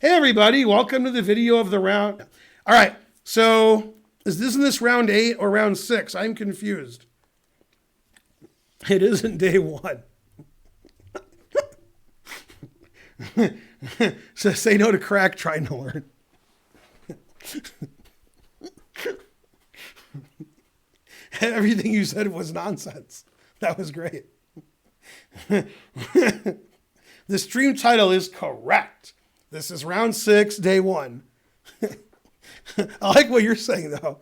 Hey everybody, welcome to the video of the round. All right, so isn't this round 8 or round 6? I'm confused. It isn't day 1. So say no to crack, trying to learn. Everything you said was nonsense. That was great. The stream title is correct. This is round 6, day 1. I like what you're saying, though.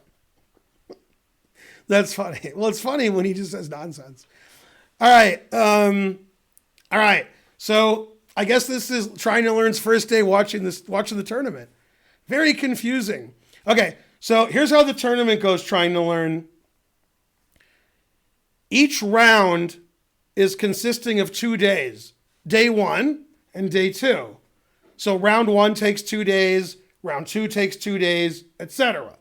That's funny. Well, it's funny when he just says nonsense. All right. All right. So I guess this is trying to learn's first day watching the tournament. Very confusing. Okay. So here's how the tournament goes, trying to learn. Each round is consisting of 2 days. Day 1 and day 2. So round 1 takes 2 days, round 2 takes 2 days, etc.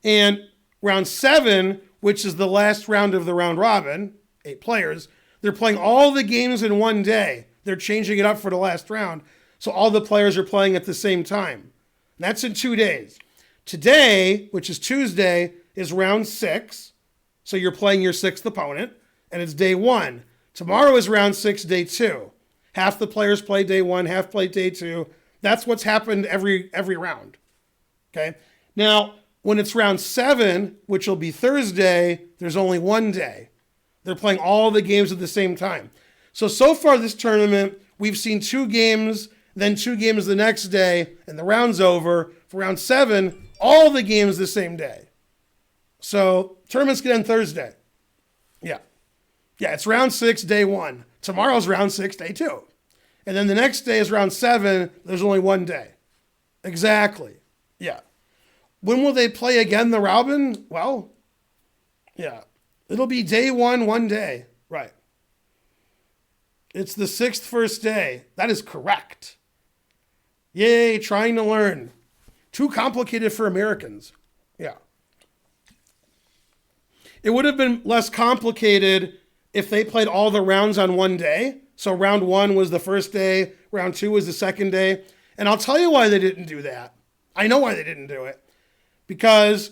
And round 7, which is the last round of the round robin, 8 players, they're playing all the games in one day. They're changing it up for the last round. So all the players are playing at the same time. And that's in 2 days. Today, which is Tuesday, is round 6. So you're playing your 6th opponent, and it's day 1. Tomorrow is round 6, day 2. Half the players play day 1, half play day 2. That's what's happened every round. Okay? Now, when it's round 7, which will be Thursday, there's only 1 day. They're playing all the games at the same time. So far this tournament, we've seen 2 games, then 2 games the next day, and the round's over. For round 7, all the games the same day. So tournament's going to end Thursday. Yeah. Yeah, it's round 6, day 1. Tomorrow's round 6, day 2. And then the next day is round 7. There's only 1 day. Exactly. Yeah. When will they play again, the Robin? Well, yeah. It'll be day 1, 1 day. Right. It's the 6th first day. That is correct. Yay, trying to learn. Too complicated for Americans. Yeah. It would have been less complicated if they played all the rounds on 1 day. So round 1 was the first day, round 2 was the second day. And I'll tell you why they didn't do that. I know why they didn't do it. Because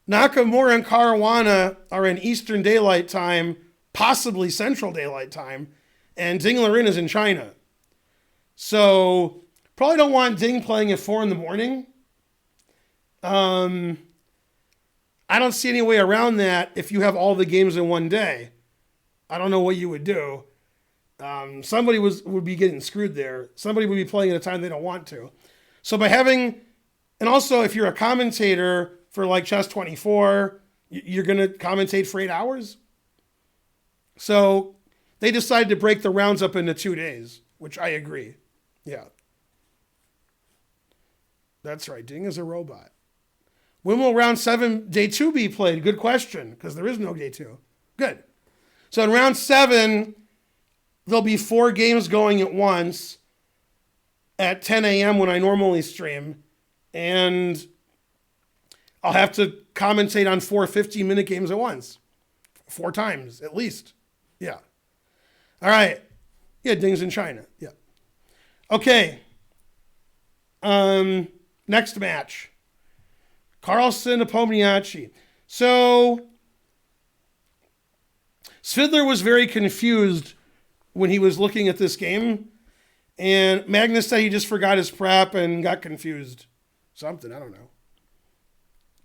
Nakamura and Caruana are in Eastern Daylight Time, possibly Central Daylight Time, and Ding Liren is in China. So probably don't want Ding playing at 4 in the morning. I don't see any way around that if you have all the games in 1 day. I don't know what you would do. Somebody would be getting screwed there. Somebody would be playing at a time they don't want to. So by having, and also if you're a commentator for like Chess 24, you're going to commentate for 8 hours. So they decided to break the rounds up into 2 days, which I agree. Yeah. That's right. Ding is a robot. When will round 7, day 2 be played? Good question, because there is no day 2. Good. So in round 7, there'll be 4 games going at once at 10 a.m. when I normally stream. And I'll have to commentate on 4 15-minute games at once. 4 times, at least. Yeah. All right. Yeah, Ding's in China. Yeah. Okay. Next match. Carlsen, Nepomniachtchi. So Svidler was very confused when he was looking at this game. And Magnus said he just forgot his prep and got confused. Something, I don't know.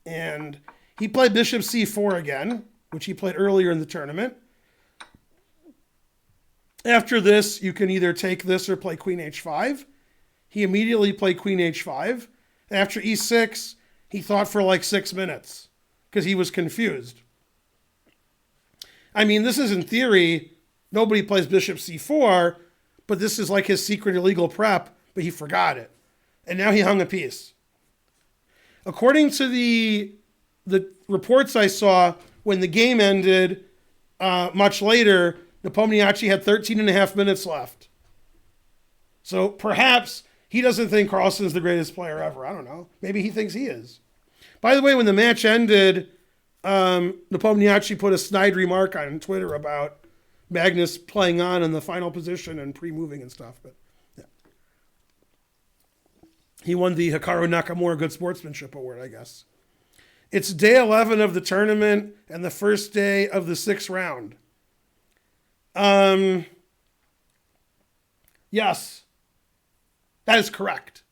And he played bishop c4 again, which he played earlier in the tournament. After this, you can either take this or play queen h5. He immediately played queen h5. After e6, he thought for like 6 minutes because he was confused. I mean, this is in theory, nobody plays bishop c4, but this is like his secret illegal prep, but he forgot it. And now he hung a piece. According to the reports I saw, when the game ended much later, Nepomniachtchi had 13 and a half minutes left. So perhaps he doesn't think Carlsen's the greatest player ever. I don't know. Maybe he thinks he is. By the way, when the match ended, Nepomniachtchi put a snide remark on Twitter about Magnus playing on in the final position and pre-moving and stuff. But yeah. He won the Hikaru Nakamura Good Sportsmanship Award, I guess. It's day 11 of the tournament and the first day of the 6th round. Yes, that is correct.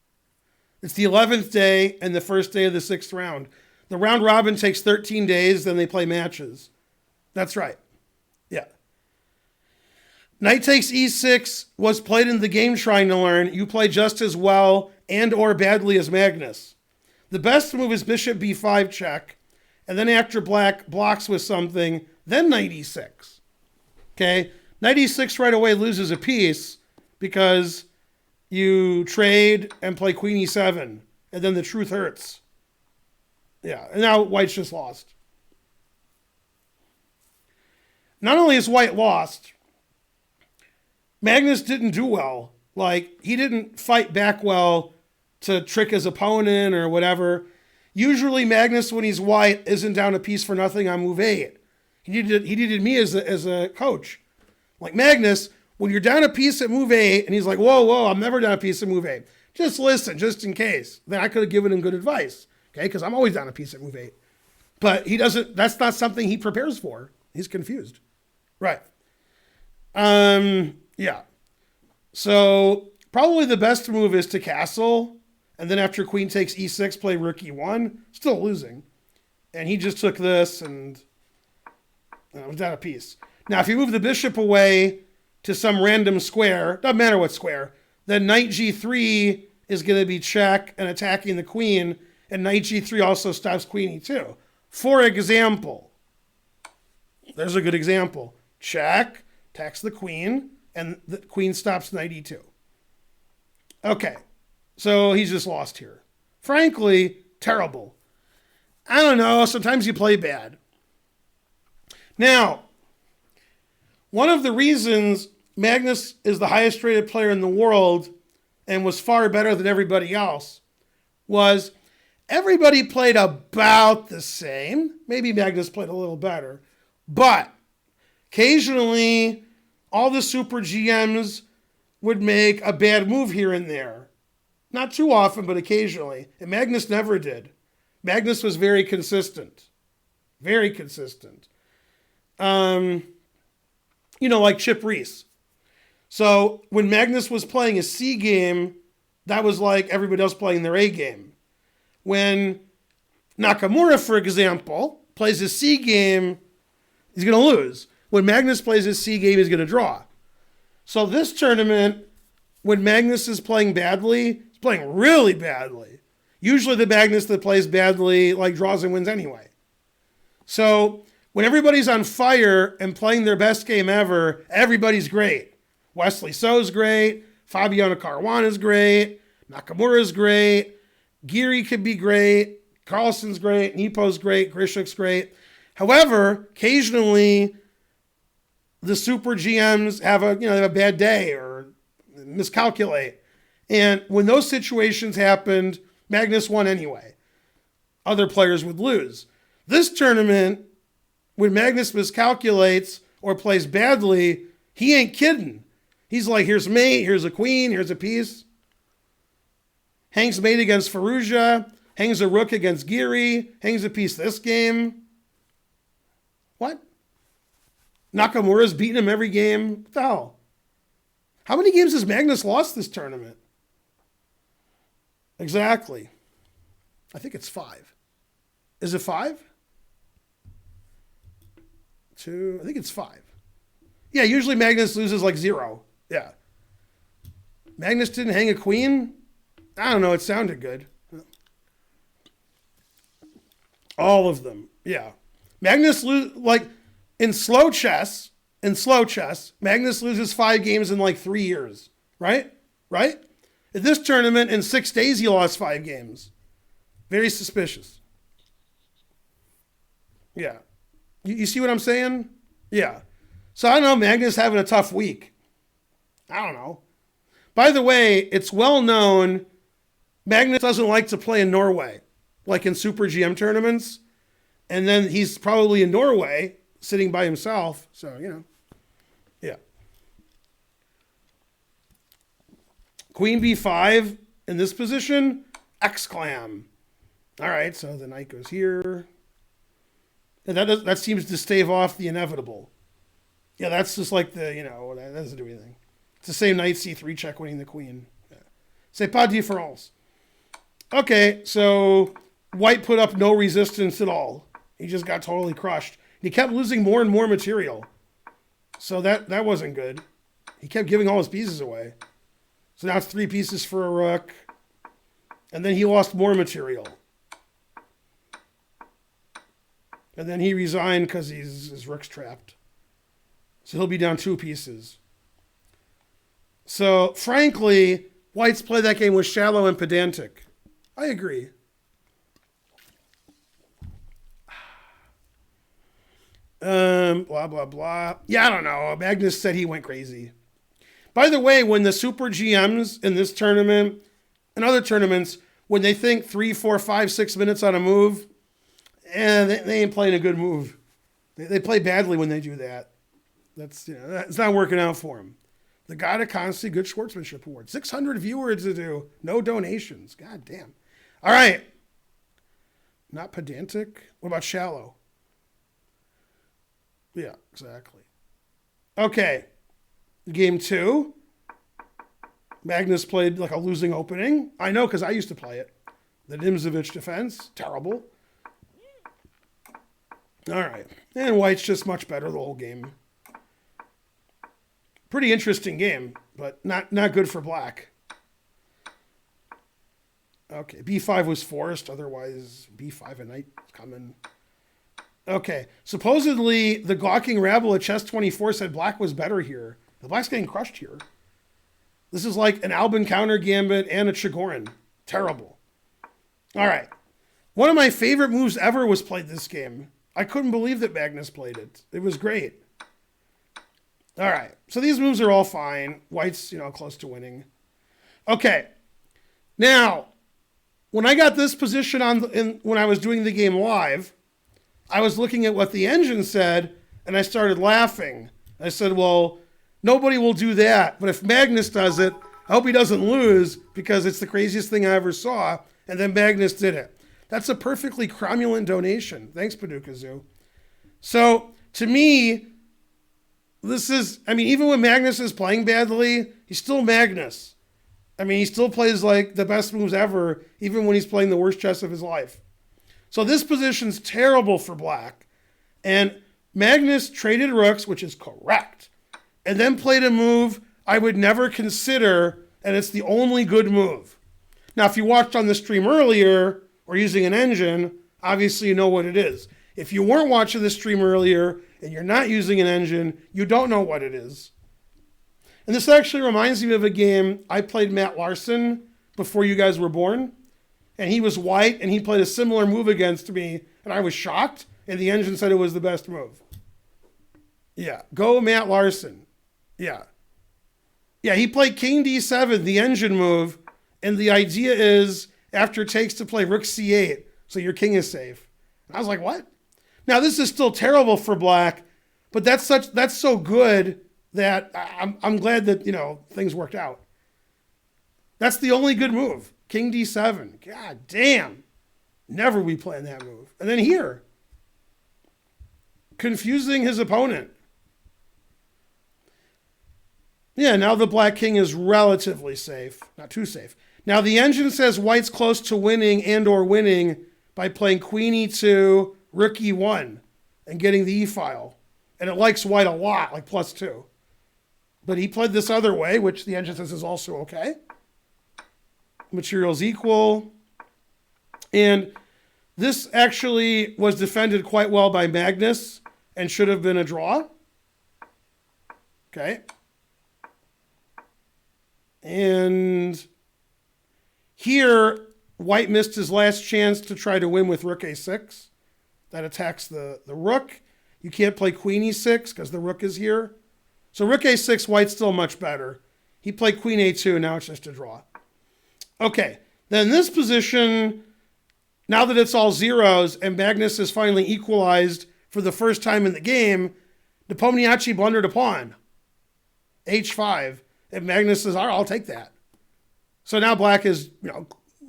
It's the 11th day and the first day of the 6th round. The round robin takes 13 days, then they play matches. That's right. Yeah. Knight takes e6 was played in the game trying to learn. You play just as well and or badly as Magnus. The best move is bishop b5 check, and then after black blocks with something, then knight e6. Okay? Knight e6 right away loses a piece because you trade and play queen e7, and then the truth hurts. Yeah, and now white's just lost. Not only is white lost, Magnus didn't do well. Like, he didn't fight back well to trick his opponent or whatever. Usually Magnus, when he's white, isn't down a piece for nothing on move 8. He needed me as a coach. Like, Magnus, when you're down a piece at move 8, and he's like, whoa, I'm never down a piece at move 8. Just listen, just in case. Then I could have given him good advice. Okay, because I'm always down a piece at move 8. But he doesn't, that's not something he prepares for. He's confused. Right. Yeah. So probably the best move is to castle. And then after queen takes e6, play rook e1. Still losing. And he just took this and was down a piece. Now, if you move the bishop away to some random square, doesn't matter what square, then knight g3 is going to be check and attacking the queen. And knight g3 also stops queen e2. For example, there's a good example. Check, attacks the queen, and the queen stops knight e2. Okay, so he's just lost here. Frankly, terrible. I don't know, sometimes you play bad. Now, one of the reasons Magnus is the highest rated player in the world and was far better than everybody else was everybody played about the same. Maybe Magnus played a little better. But occasionally, all the super GMs would make a bad move here and there. Not too often, but occasionally. And Magnus never did. Magnus was very consistent. Very consistent. Like Chip Reese. So when Magnus was playing a C game, that was like everybody else playing their A game. When Nakamura, for example, plays a C game, he's going to lose. When Magnus plays his C game, he's going to draw. So this tournament, when Magnus is playing badly, he's playing really badly. Usually the Magnus that plays badly draws and wins anyway. So when everybody's on fire and playing their best game ever, everybody's great. Wesley So's great. Fabiano Caruana's great. Nakamura's great. Giri could be great. Carlsen's great. Nepo's great. Grishuk's great. However, occasionally the super GMs have a bad day or miscalculate. And when those situations happened, Magnus won anyway. Other players would lose. This tournament, when Magnus miscalculates or plays badly, he ain't kidding. He's like, here's mate, here's a queen, here's a piece. Hangs mate against Firouzja, hangs a rook against Giri, hangs a piece this game. What? Nakamura's beating him every game? What the hell? How many games has Magnus lost this tournament? Exactly. I think it's 5. Is it 5? 2, I think it's 5. Yeah, usually Magnus loses 0. Yeah. Magnus didn't hang a queen? I don't know, it sounded good. All of them, yeah. Magnus in slow chess, Magnus loses 5 games in 3 years, right? Right? In this tournament, in 6 days, he lost 5 games. Very suspicious. Yeah. You see what I'm saying? Yeah. So I don't know, Magnus having a tough week. I don't know. By the way, it's well known Magnus doesn't like to play in Norway, like in Super GM tournaments. And then he's probably in Norway, sitting by himself. So, yeah. Queen b5, In this position, exclam. All right, so the knight goes here. And that seems to stave off the inevitable. Yeah, that's just like that doesn't do anything. It's the same knight c3 check winning the queen. Yeah. C'est pas différence. Okay, so white put up no resistance at all. He just got totally crushed. He kept losing more and more material. So that wasn't good. He kept giving all his pieces away. So now it's 3 pieces for a rook. And then he lost more material. And then he resigned because his rook's trapped. So he'll be down 2 pieces. So, frankly, white's play that game was shallow and pedantic. I agree. Blah, blah, blah. Yeah, I don't know. Magnus said he went crazy. By the way, when the super GMs in this tournament and other tournaments, when they think 3, 4, 5, 6 minutes on a move, they ain't playing a good move. They play badly when they do that. It's not working out for them. The God of Constancy Good Sportsmanship Award. 600 viewers to do. No donations. God damn. All right. Not pedantic. What about shallow? Yeah, exactly. Okay. Game 2. Magnus played like a losing opening. I know because I used to play it. The Nimzowitsch defense. Terrible. All right. And white's just much better the whole game. Pretty interesting game, but not good for black. Okay, b5 was forced. Otherwise, b5 a knight coming. Okay, supposedly the gawking rabble at Chess24 said black was better here. The black's getting crushed here. This is like an Albin counter gambit and a Chigorin. Terrible. All right. One of my favorite moves ever was played this game. I couldn't believe that Magnus played it. It was great. All right. So these moves are all fine. White's, close to winning. Okay. Now, when I got this position when I was doing the game live, I was looking at what the engine said, and I started laughing. I said, well, nobody will do that. But if Magnus does it, I hope he doesn't lose because it's the craziest thing I ever saw. And then Magnus did it. That's a perfectly cromulent donation. Thanks, Paducah Zoo. So, to me, even when Magnus is playing badly, he's still Magnus. He still plays like the best moves ever, even when he's playing the worst chess of his life. So this position's terrible for black. And Magnus traded rooks, which is correct, and then played a move I would never consider, and it's the only good move. Now, if you watched on the stream earlier, or using an engine, obviously you know what it is. If you weren't watching the stream earlier, and you're not using an engine, you don't know what it is. And this actually reminds me of a game I played Matt Larson before you guys were born. And he was white, and he played a similar move against me, and I was shocked, and the engine said it was the best move. Yeah, go Matt Larson. Yeah. Yeah, he played King D7, the engine move, and the idea is after takes to play Rook C8, so your king is safe. And I was like, what? Now, this is still terrible for black, but that's so good that I'm glad that, things worked out. That's the only good move. King D7. God damn. Never we playing that move. And then here. Confusing his opponent. Yeah, now the black king is relatively safe. Not too safe. Now the engine says white's close to winning and or winning by playing queen e2, rook e1, and getting the e-file. And it likes white a lot, like +2. But he played this other way, which the engine says is also okay. Materials equal. And this actually was defended quite well by Magnus and should have been a draw. Okay. And here, white missed his last chance to try to win with rook a6. That attacks the rook. You can't play queen e6 because the rook is here. So rook a6, white's still much better. He played queen a2, now it's just a draw. Okay, then this position, now that it's all zeros and Magnus is finally equalized for the first time in the game, Nepomniachtchi blundered a pawn. h5. And Magnus says, all right, I'll take that. So now black is,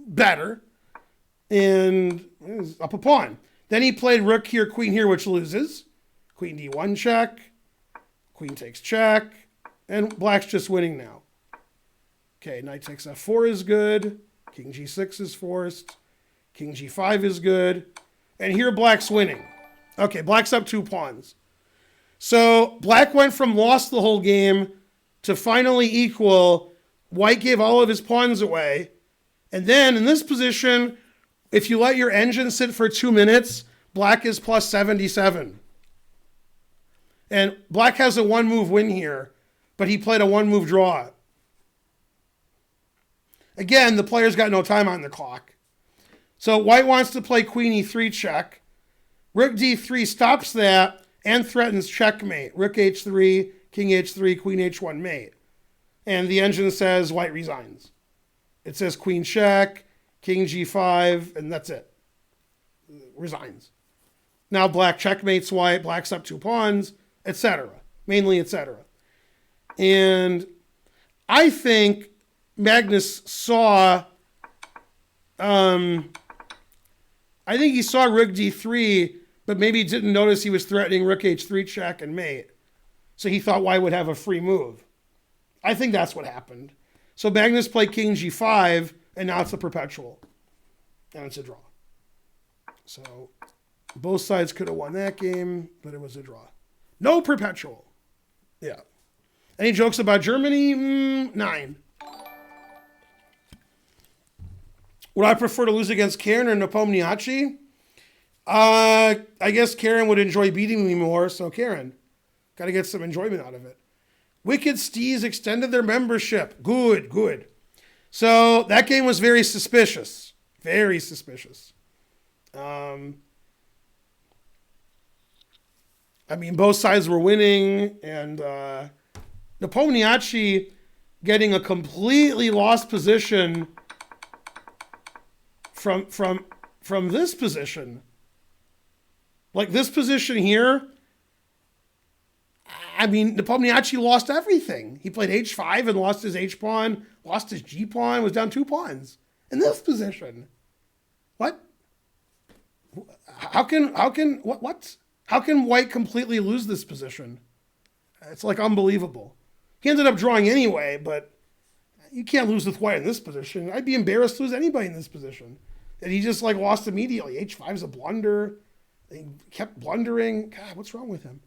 better and is up a pawn. Then he played rook here, queen here, which loses. Queen d1 check. Queen takes check. And black's just winning now. Okay, knight takes f4 is good. King g6 is forced. King g5 is good. And here black's winning. Okay, black's up 2 pawns. So black went from lost the whole game to finally equal. White gave all of his pawns away. And then in this position, if you let your engine sit for 2 minutes, black is plus 77. And black has a 1-move win here, but he played a 1-move draw. Again, the player's got no time on the clock. So white wants to play queen e3 check. Rook d3 stops that and threatens checkmate. Rook h3, king h3, queen h1 mate. And the engine says white resigns. It says queen check, king g5, and that's it. Resigns. Now black checkmates white, black's up 2 pawns, etc. Mainly etc. And I think Magnus saw, he saw rook d3, but maybe didn't notice he was threatening rook h3 check and mate. So he thought white would have a free move. I think that's what happened. So Magnus played king g5, and now it's a perpetual. And it's a draw. So both sides could have won that game, but it was a draw. No perpetual. Yeah. Any jokes about Germany? 9. Would I prefer to lose against Karen or Nepomniachtchi? I guess Karen would enjoy beating me more, so Karen. Got to get some enjoyment out of it. Wicked Stees extended their membership. Good, good. So that game was very suspicious. Very suspicious. Both sides were winning, and Nepomniachtchi getting a completely lost position from this position. Like this position here, Nepomniachtchi lost everything. He played h5 and lost his h-pawn, lost his g-pawn, was down 2 pawns in this position. What? How can white completely lose this position? It's like unbelievable. He ended up drawing anyway, but you can't lose with white in this position. I'd be embarrassed to lose anybody in this position. And he just lost immediately. h5's a blunder. He kept blundering. God, what's wrong with him?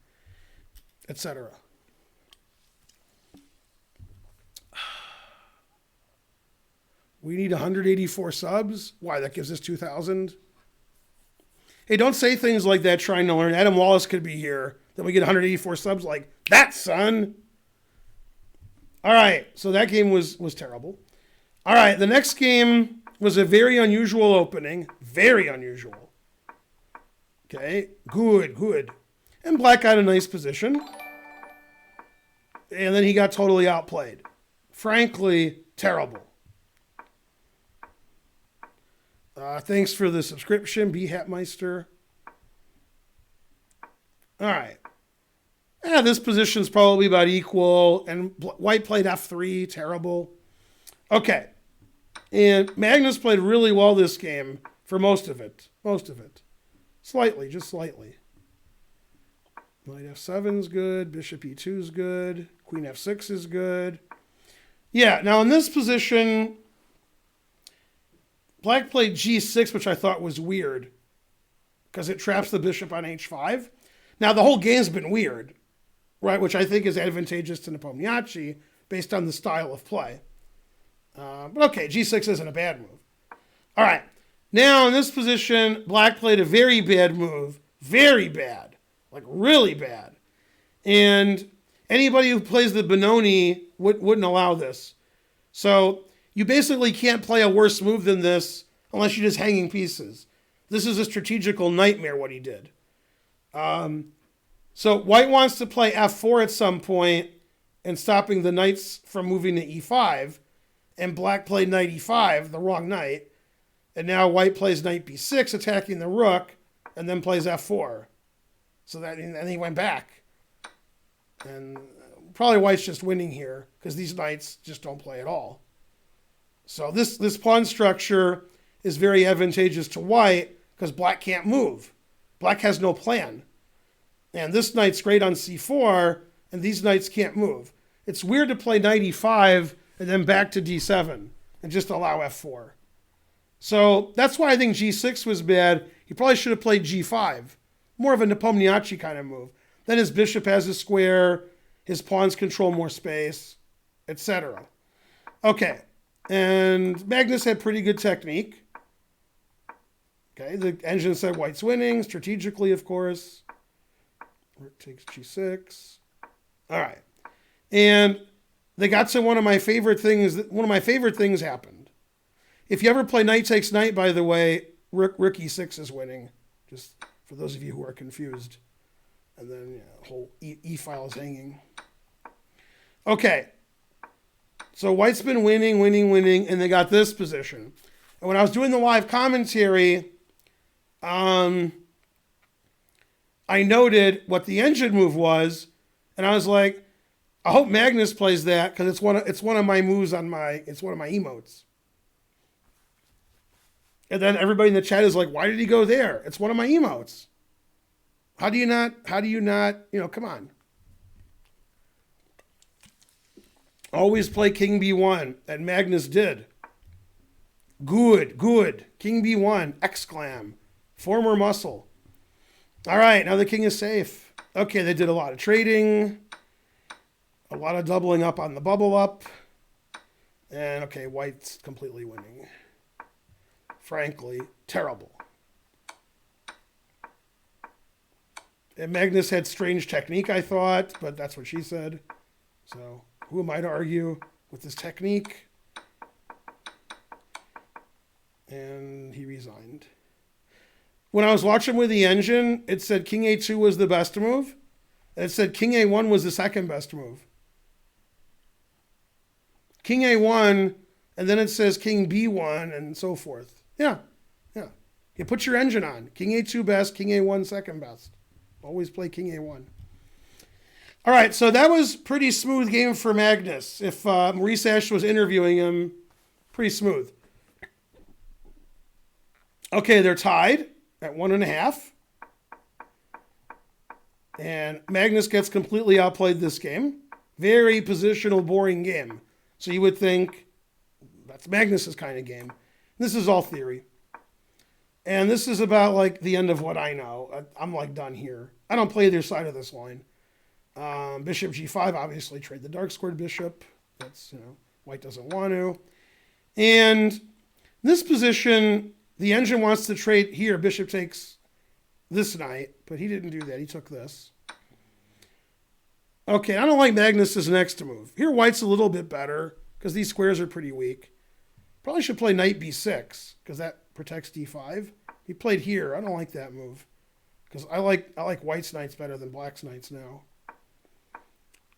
Etc. We need 184 subs. Why? That gives us 2,000. Hey, don't say things like that trying to learn. Adam Wallace could be here. Then we get 184 subs like that, son. All right. So that game was terrible. All right. The next game was a very unusual opening. Very unusual. Okay. Good, good. And black got a nice position. And then he got totally outplayed. Frankly, terrible. Thanks for the subscription, B. Hatmeister. All right. This position's probably about equal. And white played f3. Terrible. Okay. And Magnus played really well this game for most of it. Most of it. Slightly, just slightly. Knight f7 is good. Bishop e2 is good. Queen f6 is good. Yeah, now in this position, black played g6, which I thought was weird because it traps the bishop on h5. Now, the whole game's been weird, right, which I think is advantageous to Nepomniachtchi based on the style of play. But okay, g6 isn't a bad move. All right, now in this position, black played a very bad move. Very bad. Like really bad. And anybody who plays the Benoni wouldn't allow this. So you basically can't play a worse move than this unless you're just hanging pieces. This is a strategical nightmare, what he did. So white wants to play f4 at some point and stopping the knights from moving to e5. And black played knight e5, the wrong knight. And now white plays knight b6, attacking the rook, and then plays f4. So that, and then he went back. And probably white's just winning here because these knights just don't play at all. So this pawn structure is very advantageous to white because black can't move. Black has no plan. And this knight's great on c4, and these knights can't move. It's weird to play knight e5 and then back to d7 and just allow f4. So that's why I think g6 was bad. He probably should have played g5. More of a Nepomniachtchi kind of move. Then his bishop has a square, his pawns control more space, etc. Okay, and Magnus had pretty good technique. Okay, the engine said white's winning, strategically, of course. Rook takes g6. All right. And they got to one of my favorite things. One of my favorite things happened. If you ever play knight takes knight, by the way, rook e6 is winning. Just for those of you who are confused. And then whole e file is hanging. Okay. So white's been winning, and they got this position. And when I was doing the live commentary, I noted what the engine move was, and I was like, I hope Magnus plays that because it's one of my moves on it's one of my emotes. And then everybody in the chat is like, why did he go there? It's one of my emotes. How do you not, come on. Always play King B1, and Magnus did. Good. King B1, exclam. Former muscle. All right, now the king is safe. Okay, they did a lot of trading. A lot of doubling up on the bubble up. And okay, white's completely winning. Frankly, terrible. And Magnus had strange technique, I thought, but that's what she said. So who am I to argue with this technique? And he resigned. When I was watching with the engine, it said King A2 was the best move. And it said King A1 was the second best move. King A1, and then it says King B1, and so forth. Yeah. You put your engine on. King A2 best, King A1 second best. Always play King A1. All right, so that was pretty smooth game for Magnus. If Maurice Ash was interviewing him, pretty smooth. Okay, they're tied at 1.5. And Magnus gets completely outplayed this game. Very positional, boring game. So you would think that's Magnus's kind of game. This is all theory. And this is about like the end of what I know. I'm like done here. I don't play either side of this line. Bishop g5, obviously trade the dark squared bishop. That's, white doesn't want to. And this position, the engine wants to trade here. Bishop takes this knight, but he didn't do that. He took this. Okay, I don't like Magnus's next move. Here, white's a little bit better because these squares are pretty weak. Probably should play knight b6 because that protects d5. He played here. I don't like that move because I like white's knights better than black's knights now.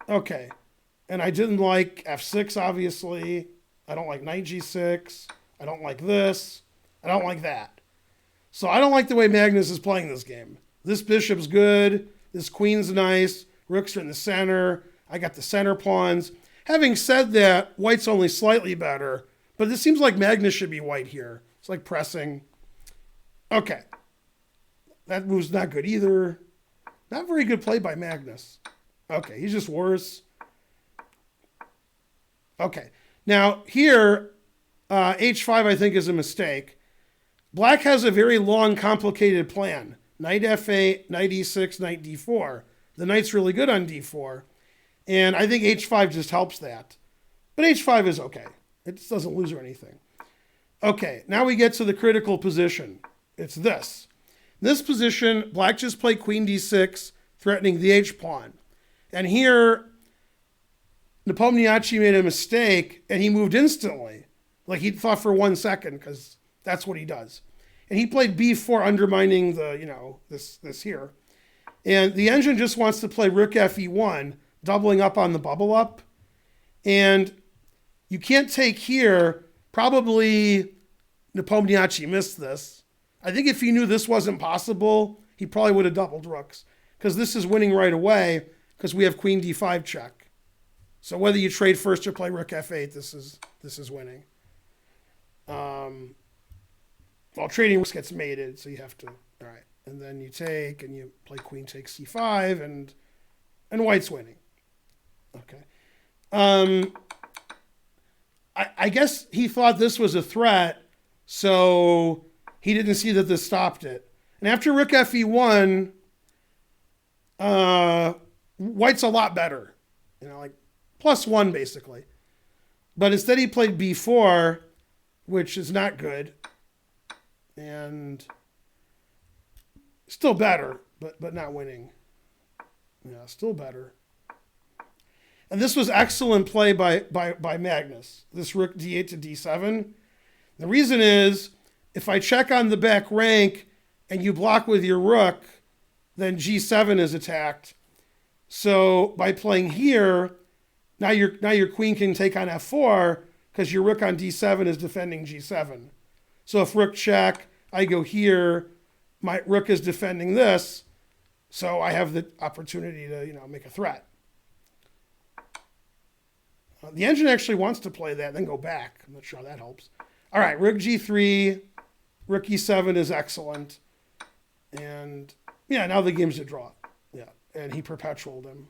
Okay, and I didn't like f6, obviously. I don't like knight g6. I don't like this. I don't like that. So I don't like the way Magnus is playing this game. This bishop's good. This queen's nice. Rooks are in the center. I got the center pawns. Having said that, white's only slightly better, but it seems like Magnus should be white here. It's like pressing. Okay. That move's not good either. Not very good play by Magnus. Okay, he's just worse. Okay. Now here, h5 I think is a mistake. Black has a very long, complicated plan. Knight f8, knight e6, knight d4. The knight's really good on d4. And I think h5 just helps that. But h5 is okay. It just doesn't lose or anything. Okay, now we get to the critical position. It's this. This position, black just played queen d6, threatening the h-pawn. And here, Nepomniachtchi made a mistake, and he moved instantly. Like he thought for 1 second, because that's what he does. And he played b4, undermining the, this here. And the engine just wants to play rook fe1, doubling up on the bubble up. And you can't take here. Probably Nepomniachtchi missed this. I think if he knew this wasn't possible, he probably would have doubled rooks. Because this is winning right away, because we have queen d5 check. So whether you trade first or play rook f8, this is winning. Well, trading risk gets mated, so you have to. All right, and then you take and you play queen takes c5, and white's winning. Okay. I guess he thought this was a threat, so he didn't see that this stopped it. And after rook fe1, white's a lot better, like +1 basically. But instead he played b4, which is not good, and still better, but not winning. Yeah, still better. And this was excellent play by Magnus, this rook d8 to d7. The reason is, if I check on the back rank and you block with your rook, then g7 is attacked. So by playing here, now your queen can take on f4 because your rook on d7 is defending g7. So if rook check, I go here, my rook is defending this, so I have the opportunity to make a threat. The engine actually wants to play that, then go back. I'm not sure how that helps. All right, rook g3, rook e7 is excellent. And yeah, now the game's a draw. Yeah, and he perpetualed him.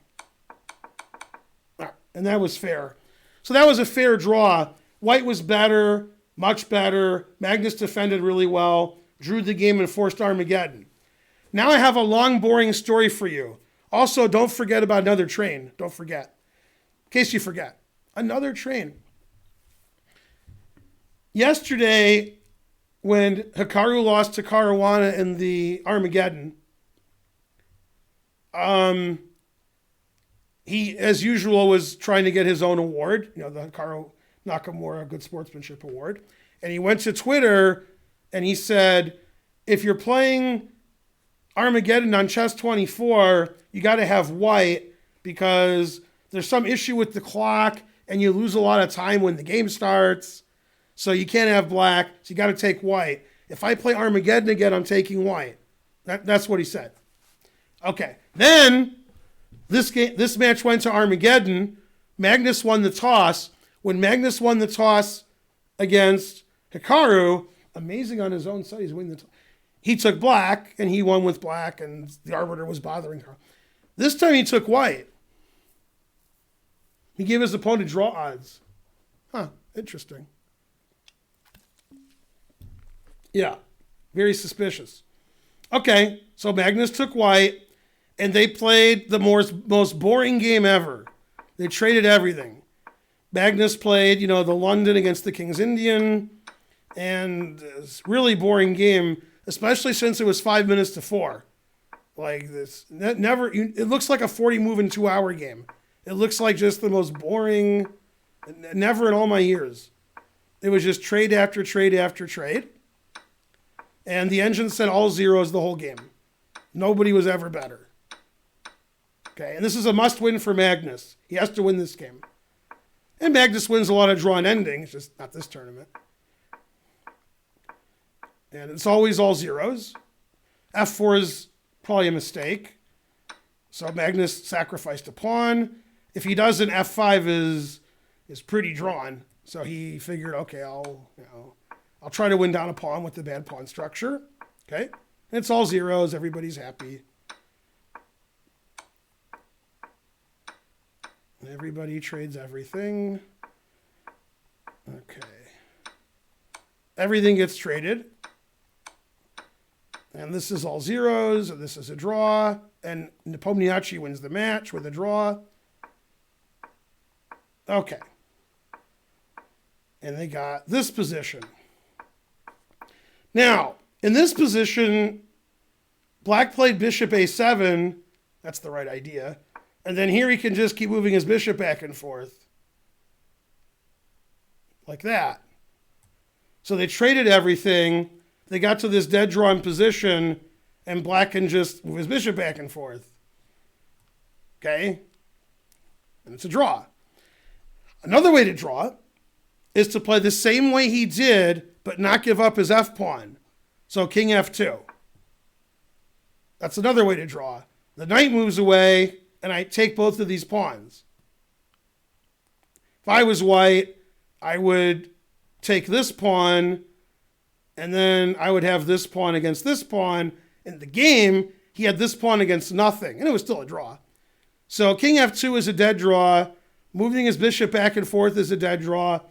All right, and that was fair. So that was a fair draw. White was better, much better. Magnus defended really well, drew the game and forced Armageddon. Now I have a long, boring story for you. Also, don't forget about another train. Don't forget. In case you forget. Another train. Yesterday, when Hikaru lost to Caruana in the Armageddon, he, as usual, was trying to get his own award, the Hikaru Nakamura Good Sportsmanship Award. And he went to Twitter and he said, if you're playing Armageddon on Chess 24, you got to have white because there's some issue with the clock and you lose a lot of time when the game starts. So you can't have black, so you got to take white. If I play Armageddon again, I'm taking white. That's what he said. Okay, then this match went to Armageddon. Magnus won the toss. When Magnus won the toss against Hikaru, amazing on his own side, he's winning the toss. He took black, and he won with black, and the arbiter was bothering her. This time he took white. He gave his opponent draw odds. Interesting. Yeah, very suspicious. Okay, so Magnus took white, and they played the most boring game ever. They traded everything. Magnus played, the London against the King's Indian, and it's a really boring game, especially since it was 5 minutes to 4. Like this, it looks like a 40-move in 2-hour game. It looks like just the most boring, never in all my years. It was just trade after trade after trade. And the engine said all zeros the whole game. Nobody was ever better. Okay, and this is a must-win for Magnus. He has to win this game. And Magnus wins a lot of drawn endings, just not this tournament. And it's always all zeros. F4 is probably a mistake. So Magnus sacrificed a pawn. If he doesn't, F5 is pretty drawn. So he figured, okay, I'll try to win down a pawn with the bad pawn structure. Okay? And it's all zeros. Everybody's happy. Everybody trades everything. Okay. Everything gets traded. And this is all zeros. And this is a draw. And Nepomniachtchi wins the match with a draw. Okay. And they got this position. Now, in this position, black played bishop a7. That's the right idea. And then here he can just keep moving his bishop back and forth. Like that. So they traded everything. They got to this dead drawn position, and black can just move his bishop back and forth. Okay? And it's a draw. Another way to draw is to play the same way he did, but not give up his f-pawn. So king f2. That's another way to draw. The knight moves away, and I take both of these pawns. If I was white, I would take this pawn And then I would have this pawn against this pawn. In the game, he had this pawn against nothing, and it was still a draw. So king f2 is a dead draw. Moving his bishop back and forth is a dead draw.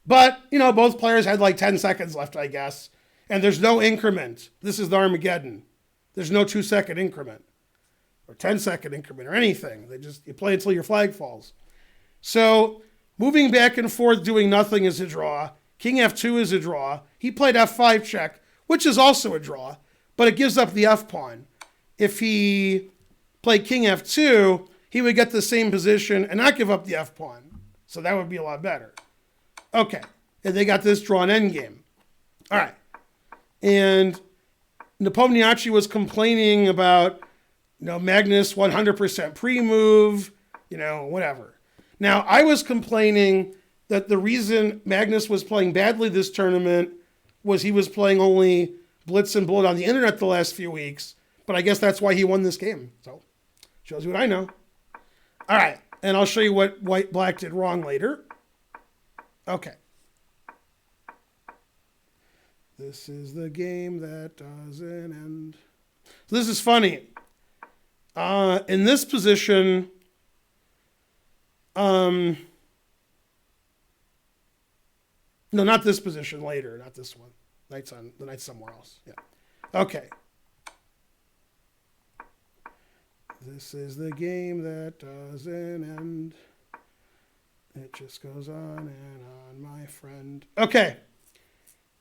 But, both players had like 10 seconds left, I guess. And there's no increment. This is the Armageddon. There's no 2-second increment or 10-second increment or anything. You play until your flag falls. So moving back and forth doing nothing is a draw. King f2 is a draw. He played f5 check, which is also a draw, but it gives up the f pawn. If he played king f2, he would get the same position and not give up the f pawn. So that would be a lot better. Okay, and they got this drawn endgame. All right, and Nepomniachtchi was complaining about, Magnus 100% pre-move, whatever. Now, I was complaining that the reason Magnus was playing badly this tournament was he was playing only blitz and bullet on the internet the last few weeks, but I guess that's why he won this game. So, shows you what I know. All right, and I'll show you what black did wrong later. Okay. This is the game that doesn't end. So this is funny. In this position, no, not this position, later, not this one. The knight's somewhere else. Yeah. Okay. This is the game that doesn't end. It just goes on and on, my friend. Okay.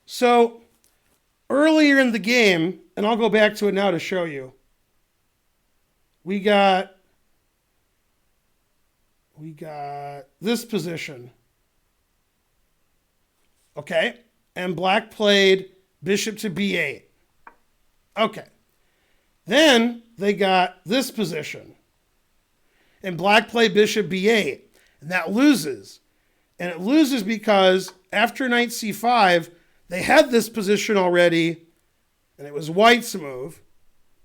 So earlier in the game, and I'll go back to it now to show you, we got this position. Okay? And black played bishop to b8. Okay. Then they got this position. And black played bishop b8. And that loses. And it loses because after knight c5, they had this position already, and it was white's move,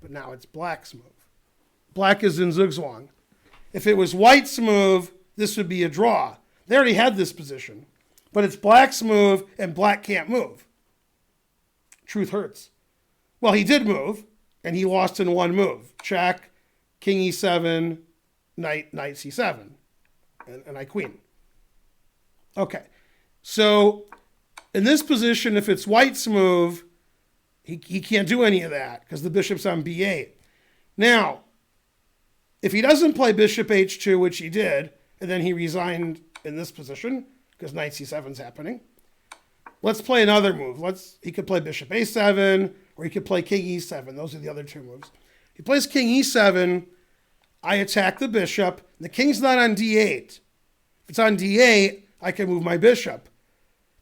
but now it's black's move. Black is in zugzwang. If it was white's move, this would be a draw. They already had this position. But it's black's move, and black can't move. Truth hurts. Well, he did move, and he lost in one move. Check, king e7, knight c7, and I queen. Okay, so in this position, if it's white's move, he can't do any of that because the bishop's on b8. Now, if he doesn't play bishop h2, which he did, and then he resigned in this position because knight c7 is happening, let's play another move. He could play bishop a7, or he could play king e7. Those are the other two moves. He plays king e7, I attack the bishop. The king's not on d8. If it's on d8, I can move my bishop.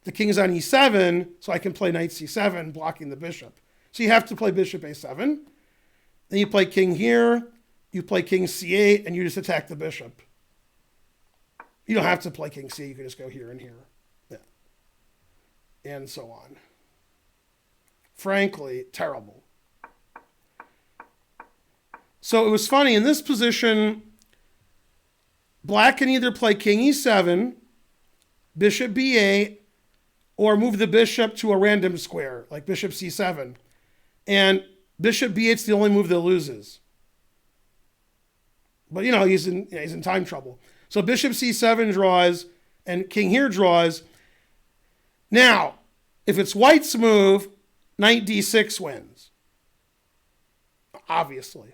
The king's on e7, so I can play knight c7, blocking the bishop. So you have to play bishop a7. Then you play king here, you play king c8, and you just attack the bishop. You don't have to play king c, you can just go here and here. Yeah. And so on. Frankly, terrible. So it was funny, in this position, black can either play king e7, bishop b8, or move the bishop to a random square, like bishop c7. And bishop b8 is the only move that loses. But, he's in time trouble. So bishop c7 draws, and king here draws. Now, if it's white's move, knight d6 wins. Obviously.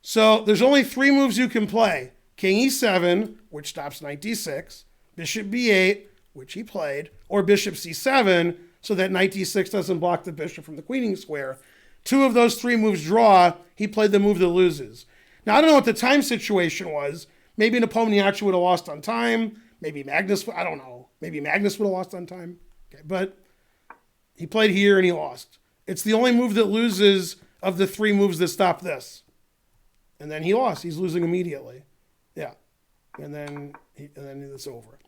So there's only three moves you can play. King e7, which stops knight d6, bishop b8, which he played, or bishop c7, so that knight d6 doesn't block the bishop from the queening square. Two of those three moves draw. He played the move that loses. Now, I don't know what the time situation was. Maybe Nepomniachtchi would have lost on time. Maybe Magnus, I don't know. Maybe Magnus would have lost on time. Okay, but he played here and he lost. It's the only move that loses of the three moves that stop this. And then he lost. He's losing immediately. Yeah. And then it's over.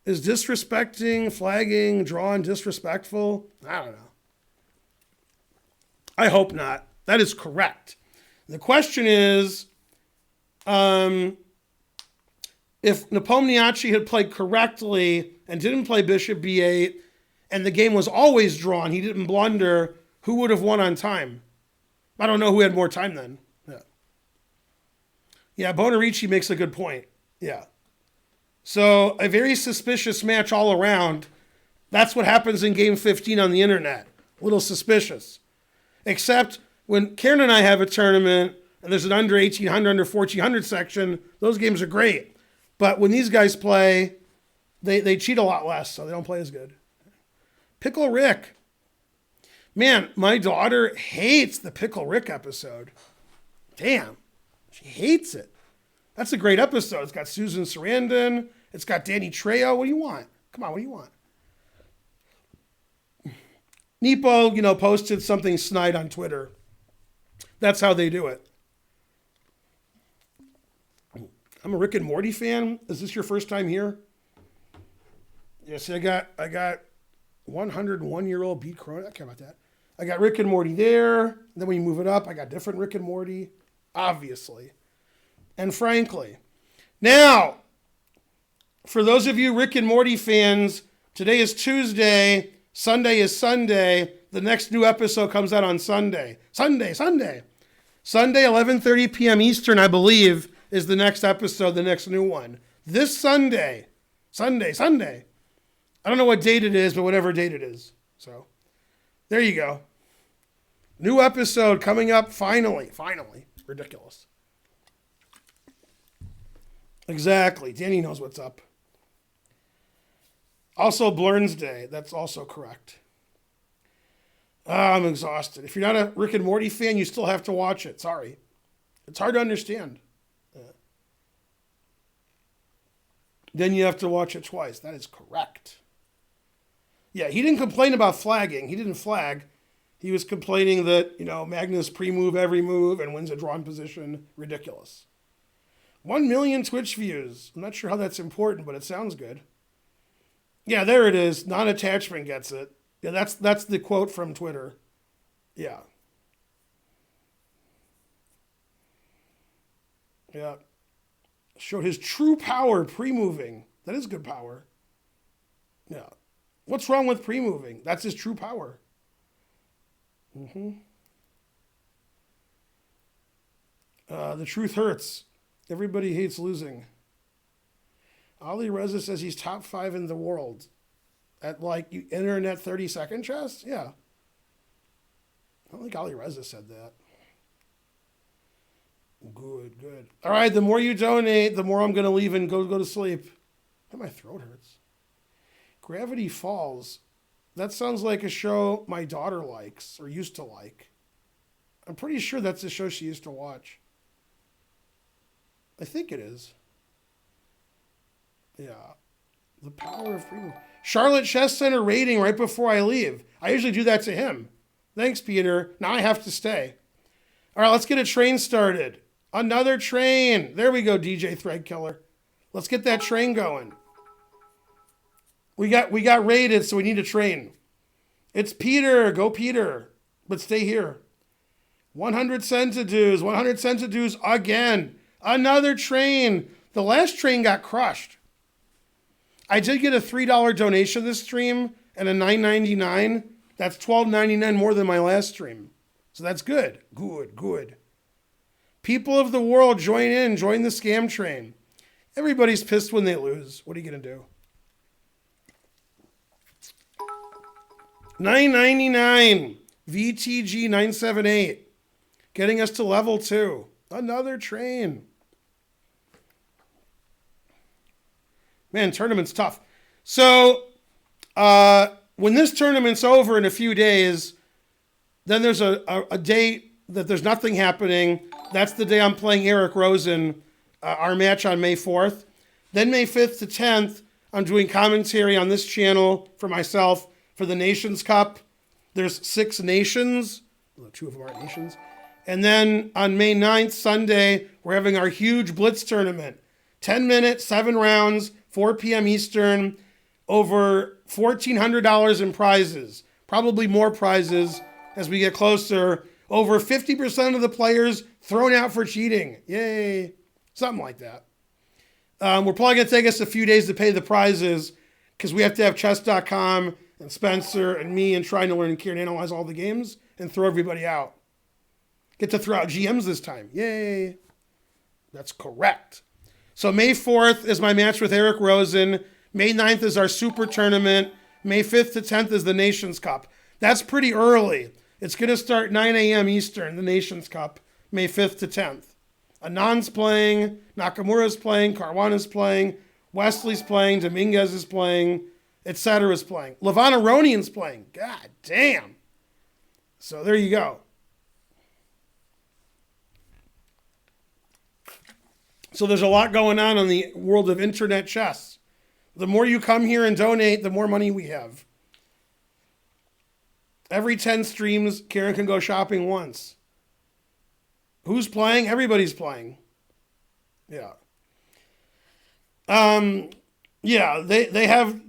Is disrespecting, flagging, drawing disrespectful? I don't know. I hope not. That is correct. The question is, if Nepomniachtchi had played correctly and didn't play bishop b8 and the game was always drawn, he didn't blunder, who would have won on time? I don't know who had more time then. Yeah, Bonarici makes a good point. Yeah. So a very suspicious match all around. That's what happens in game 15 on the internet. A little suspicious. Except when Karen and I have a tournament and there's an under 1800, under 1400 section, those games are great. But when these guys play, they cheat a lot less, so they don't play as good. Pickle Rick. Man, my daughter hates the Pickle Rick episode. Damn. She hates it. That's a great episode. It's got Susan Sarandon. It's got Danny Trejo. What do you want? Come on, what do you want? Nepo, posted something snide on Twitter. That's how they do it. I'm a Rick and Morty fan. Is this your first time here? Yeah, see, I got 101-year-old beat Corona. I care about that. I got Rick and Morty there. And then when you move it up, I got different Rick and Morty, obviously. And frankly. Now, for those of you Rick and Morty fans, today is Tuesday. Sunday is Sunday. The next new episode comes out on Sunday. Sunday, 11:30 p.m. Eastern, I believe, is the next episode, the next new one. This Sunday. Sunday. I don't know what date it is, but whatever date it is. So, there you go. New episode coming up finally. Ridiculous. Exactly. Danny knows what's up. Also, Blurns Day. That's also correct. I'm exhausted. If you're not a Rick and Morty fan, you still have to watch it. Sorry. It's hard to understand. Then you have to watch it twice. That is correct. Yeah, he didn't complain about flagging. He didn't flag. He was complaining that, Magnus pre-move every move and wins a drawn position. Ridiculous. 1 million Twitch views. I'm not sure how that's important, but it sounds good. Yeah, there it is. Non-attachment gets it. Yeah, that's the quote from Twitter. Yeah. Yeah. Showed his true power pre-moving. That is good power. Yeah. What's wrong with pre-moving? That's his true power. The truth hurts. Everybody hates losing. Ali Reza says he's top 5 in the world. At internet 30-second chess? Yeah. I don't think Ali Reza said that. Good. All right, the more you donate, the more I'm going to leave and go to sleep. My throat hurts. Gravity Falls. That sounds like a show my daughter likes or used to like. I'm pretty sure that's a show she used to watch. I think it is. Yeah. The power of freedom. Charlotte Chess Center rating right before I leave. I usually do that to him. Thanks, Peter. Now I have to stay. All right, let's get a train started. Another train. There we go, DJ Threadkiller. Let's get that train going. We got raided, so we need a train. It's Peter. Go, Peter. But stay here. 100 centidues. 100 centidues again. Another train. The last train got crushed. I did get a $3 donation this stream and a $9.99. That's $12.99 more than my last stream. So that's good. Good. People of the world, join in. Join the scam train. Everybody's pissed when they lose. What are you going to do? $9.99. VTG 978. Getting us to level 2. Another train. Man, tournament's tough. So, when this tournament's over in a few days, then there's a date that there's nothing happening. That's the day I'm playing Eric Rosen, our match on May 4th. Then May 5th to 10th, I'm doing commentary on this channel for myself for the Nations Cup. There's 6 nations. Well, 2 of them aren't nations. And then on May 9th, Sunday, we're having our huge Blitz tournament. 10 minutes, 7 rounds, 4 p.m. Eastern, over $1,400 in prizes. Probably more prizes as we get closer. Over 50% of the players thrown out for cheating. Yay. Something like that. We're probably going to take us a few days to pay the prizes because we have to have chess.com and Spencer and me and trying to learn and Kieran analyze all the games and throw everybody out. Get to throw out GMs this time. Yay. That's correct. So May 4th is my match with Eric Rosen. May 9th is our super tournament. May 5th to 10th is the Nations Cup. That's pretty early. It's going to start 9 a.m. Eastern, the Nations Cup, May 5th to 10th. Anand's playing, Nakamura's playing, Caruana's playing, Wesley's playing, Dominguez is playing, etc. is playing. Levana Ronian's playing. God damn. So there you go. So there's a lot going on in the world of internet chess. The more you come here and donate, the more money we have. Every 10 streams, Karen can go shopping once. Who's playing? Everybody's playing. Yeah. Yeah, they have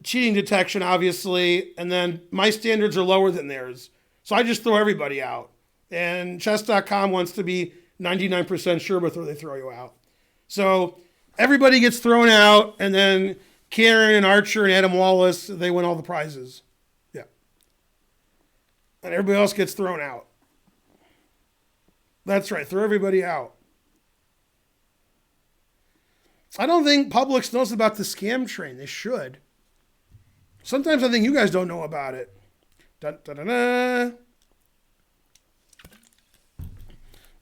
cheating detection, obviously, and then my standards are lower than theirs. So I just throw everybody out. And chess.com wants to be 99% sure before they throw you out. So everybody gets thrown out, and then Karen and Archer and Adam Wallace, they win all the prizes. Yeah. And everybody else gets thrown out. That's right, throw everybody out. I don't think Publix knows about the scam train. They should. Sometimes I think you guys don't know about it. Dun, dun, dun, dun.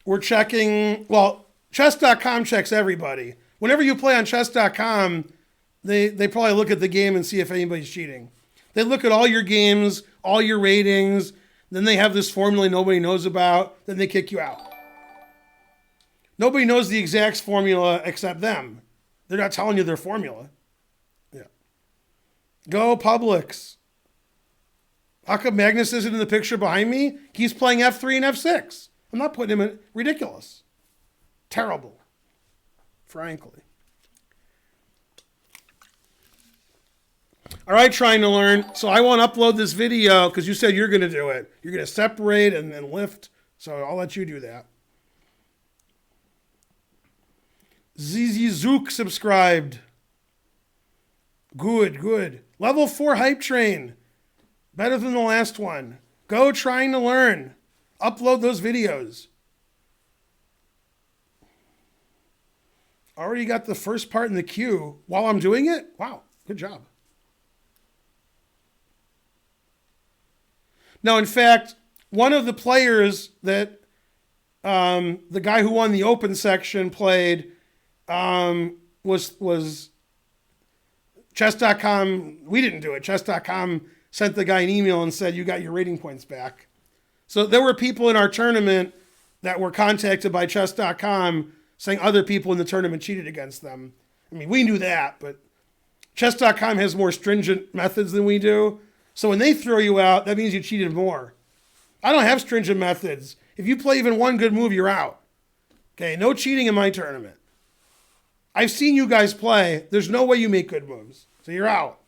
We're checking, well, chess.com checks everybody. Whenever you play on chess.com, they probably look at the game and see if anybody's cheating. They look at all your games, all your ratings, then they have this formula nobody knows about, then they kick you out. Nobody knows the exact formula except them. They're not telling you their formula. Yeah. Go Publix. How come Magnus isn't in the picture behind me? He's playing F3 and F6. I'm not putting him in. Ridiculous. Terrible. Frankly. All right, trying to learn. So I want to upload this video because you said you're going to do it. You're going to separate and then lift. So I'll let you do that. ZZ Zook subscribed. Good, good. Level 4 hype train. Better than the last one. Go trying to learn. Upload those videos. Already got the first part in the queue while I'm doing it? Wow, good job. Now, in fact, one of the players that the guy who won the open section played was chess.com. We didn't do it. Chess.com sent the guy an email and said, you got your rating points back. So there were people in our tournament that were contacted by chess.com saying other people in the tournament cheated against them. I mean, we knew that, but chess.com has more stringent methods than we do. So when they throw you out, that means you cheated more. I don't have stringent methods. If you play even one good move, you're out. Okay, no cheating in my tournament. I've seen you guys play. There's no way you make good moves. So you're out.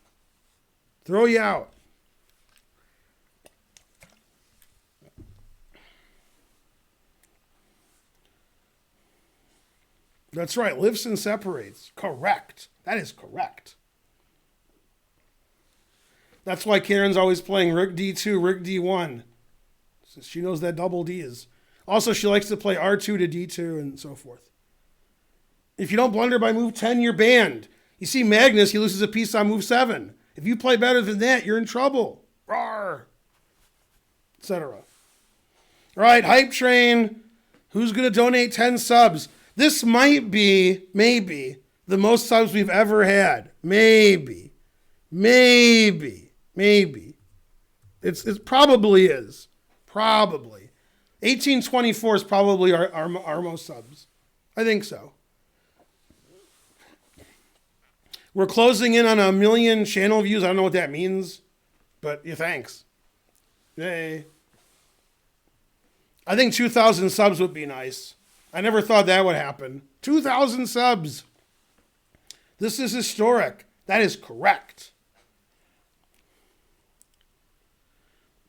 Throw you out. That's right. Lifts and separates. Correct. That is correct. That's why Karen's always playing Rook D2, Rook D1. So she knows that double D is. Also, she likes to play R2 to D2 and so forth. If you don't blunder by move 10, you're banned. You see Magnus, he loses a piece on move 7. If you play better than that, you're in trouble. Rawr. Etc. All right, Hype Train. Who's going to donate 10 subs? This might be, maybe, the most subs we've ever had. Maybe. It probably is. Probably. 1824 is probably our most subs. I think so. We're closing in on 1 million channel views. I don't know what that means, but yeah, thanks. Yay. I think 2,000 subs would be nice. I never thought that would happen. 2,000 subs. This is historic. That is correct.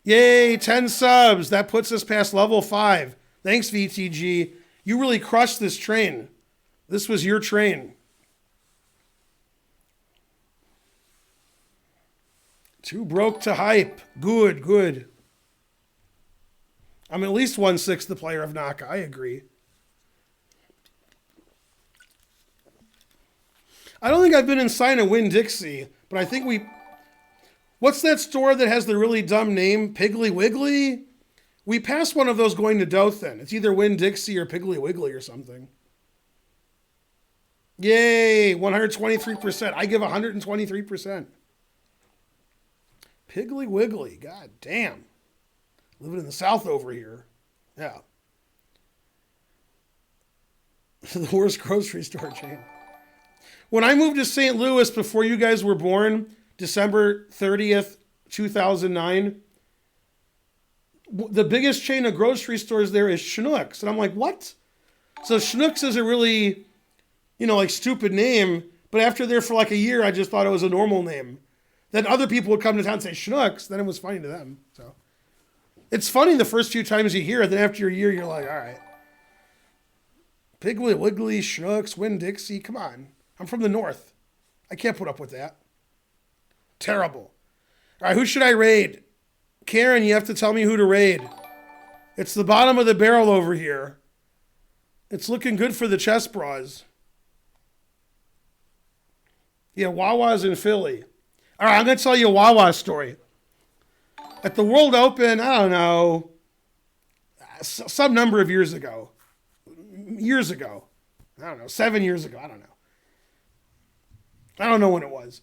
Yay, 10 subs. That puts us past level 5. Thanks, VTG. You really crushed this train. This was your train. Too broke to hype. Good, good. I'm at least 1/6 the player of Naka. I agree. I don't think I've been inside a Winn-Dixie, but I think we... What's that store that has the really dumb name? Piggly Wiggly? We passed one of those going to Dothan. It's either Winn-Dixie or Piggly Wiggly or something. Yay, 123%. I give 123%. Piggly Wiggly, god damn. Living in the South over here. Yeah. The worst grocery store chain. When I moved to St. Louis before you guys were born, December 30th, 2009, the biggest chain of grocery stores there is Schnucks. And I'm like, what? So Schnucks is a really, like stupid name. But after there for like a year, I just thought it was a normal name. Then other people would come to town and say Schnucks. Then it was funny to them. So it's funny the first few times you hear it. Then after a year, you're like, all right. Piggly Wiggly, Schnucks, Winn-Dixie. Come on. I'm from the North. I can't put up with that. Terrible. All right, who should I raid? Karen, you have to tell me who to raid. It's the bottom of the barrel over here. It's looking good for the chess bras. Yeah, Wawa's in Philly. All right, I'm going to tell you a Wawa story. At the World Open, I don't know, some number of years ago. I don't know, 7 years ago. I don't know when it was.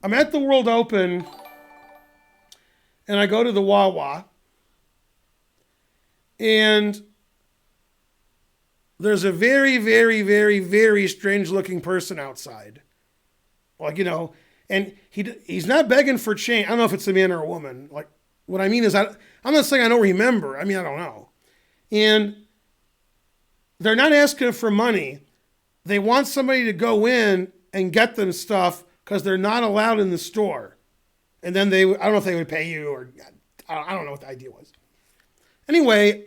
I'm at the World Open, and I go to the Wawa, and there's a very, very, very, very strange-looking person outside. Like, and he's not begging for change. I don't know if it's a man or a woman. Like, what I mean is, I'm not saying I don't remember. I mean, I don't know. And they're not asking for money. They want somebody to go in and get them stuff because they're not allowed in the store. And then I don't know if they would pay you or I don't know what the idea was. Anyway,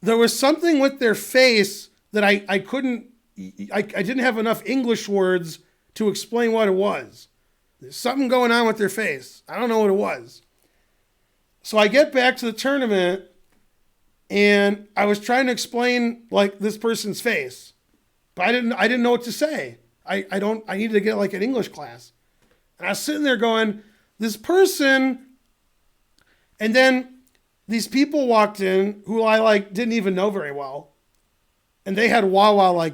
there was something with their face that I didn't have enough English words to explain what it was. There's something going on with their face. I don't know what it was. So I get back to the tournament and I was trying to explain like this person's face, but I didn't know what to say. I needed to get like an English class. And I was sitting there going, this person, and then these people walked in who I didn't even know very well. And they had Wawa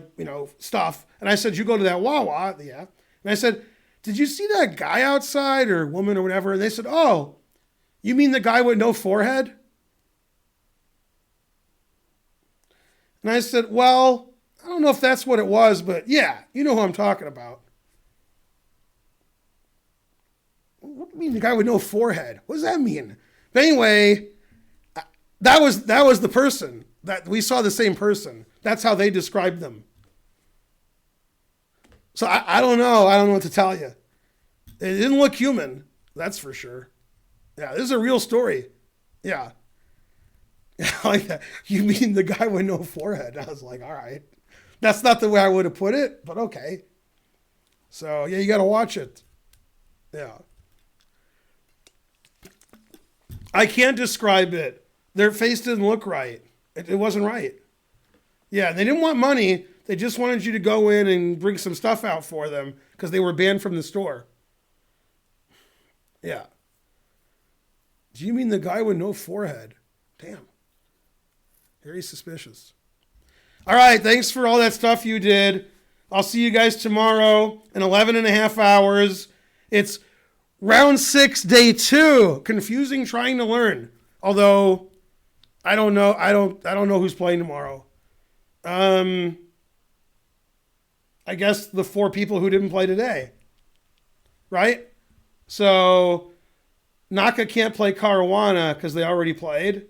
stuff. And I said, you go to that Wawa? Yeah. And I said, did you see that guy outside or woman or whatever? And they said, oh, you mean the guy with no forehead? And I said, well, I don't know if that's what it was, but yeah, you know who I'm talking about. What do you mean the guy with no forehead? What does that mean? But anyway, that was the person. That we saw the same person. That's how they described them. So I don't know. I don't know what to tell you. It didn't look human. That's for sure. Yeah, this is a real story. Yeah. Like that. You mean the guy with no forehead? I was like, all right. That's not the way I would have put it, but okay. So, yeah, you got to watch it. Yeah. I can't describe it. Their face didn't look right. It wasn't right. Yeah, they didn't want money. They just wanted you to go in and bring some stuff out for them because they were banned from the store. Yeah. Do you mean the guy with no forehead? Damn. Very suspicious. All right, thanks for all that stuff you did. I'll see you guys tomorrow in 11 and a half hours. It's round 6, day 2. Confusing trying to learn. Although I don't know. I don't know who's playing tomorrow. I guess the 4 people who didn't play today. Right? So Naka can't play Caruana because they already played.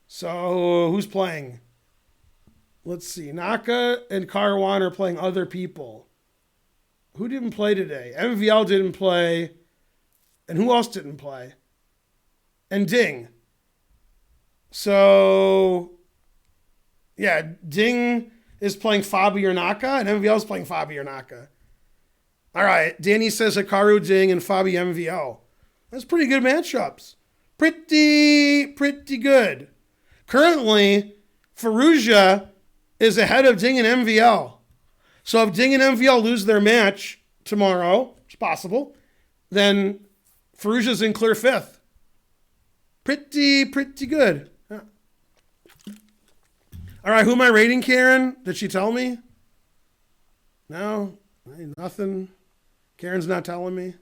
So who's playing? Let's see. Naka and Caruana are playing other people. Who didn't play today? MVL didn't play. And who else didn't play? And Ding. So, yeah, Ding is playing Fabi or Naka, and MVL is playing Fabi or Naka. All right, Danny says Hikaru Ding and Fabi MVL. That's pretty good matchups. Pretty good. Currently, Fallujah is ahead of Ding and MVL. So if Ding and MVL lose their match tomorrow, it's possible, then Fallujah's in clear fifth. Pretty good. Yeah. All right, who am I rating, Karen? Did she tell me? No, nothing. Karen's not telling me.